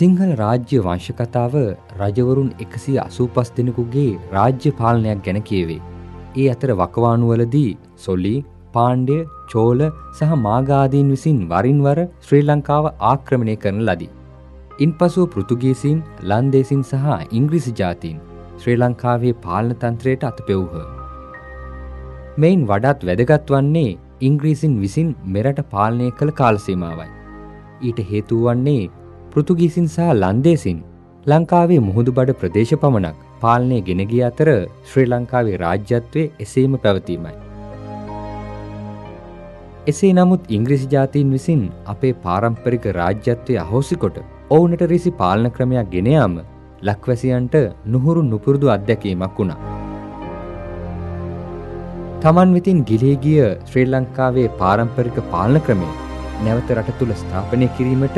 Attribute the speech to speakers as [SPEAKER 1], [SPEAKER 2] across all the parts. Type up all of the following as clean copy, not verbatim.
[SPEAKER 1] සිංහල රාජ්‍ය වංශ කතාව රජවරුන් 185 දෙනෙකුගේ රාජ්‍ය පාලනයක් ගැන කියවේ. ඒ අතර වකවානුවලදී සොලි, පාණ්ඩ්‍ය, චෝල සහ මාගාදීන් විසින් වරින් වර ශ්‍රී ලංකාව ආක්‍රමණය කරන ලදී. ඉන්පසුව පෘතුගීසීන්, ලන්දේසින් සහ ඉංග්‍රීසි ජාතීන් ශ්‍රී ලංකාවේ පාලන තන්ත්‍රයට අතපෙව්හ. මෙයින් වඩාත් වැදගත් වන්නේ ඉංග්‍රීසින් විසින් මෙරට පාලනය කළ කාල සීමාවයි. ඊට හේතුව වන්නේ පෘතුගීසින් සහ ලන්දේසින් ලංකාවේ මුහුදුබඩ ප්‍රදේශ පමණක් පාලනය ගෙන ගිය අතර ශ්‍රී ලංකාවේ රාජ්‍යත්වයේ එසේම පැවතීමයි. එසේ නමුත් ඉංග්‍රීසි ජාතීන් විසින් අපේ පාරම්පරික රාජ්‍යත්වය අහෝසි කොට ඔවුනට රිසි පාලන ක්‍රමයක් ගෙන යාම ලක්වැසියන්ට නුහුරු නුපුරුදු අත්දැකීමක් වුණා. තමන් වෙතින් ගිලී ගිය ශ්‍රී ලංකාවේ පාරම්පරික පාලන ක්‍රමය නැවත රට තුළ ස්ථාපනය කිරීමට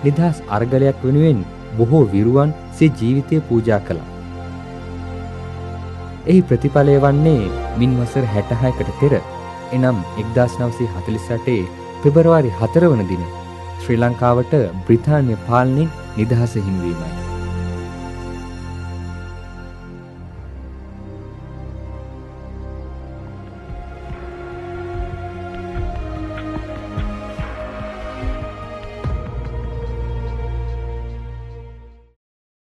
[SPEAKER 1] නිදහස් අරගලයක් වෙනුවෙන් බොහෝ විරුවන් සිය ජීවිතය පූජා කළා. එහි ප්‍රතිඵලය වන්නේ මින් වසර 66කට පෙර එනම් 1948 පෙබරවාරි 4 වන දින ශ්‍රී ලංකාවට බ්‍රිතාන්‍ය පාලනයෙන් නිදහස හිමිවීමයි.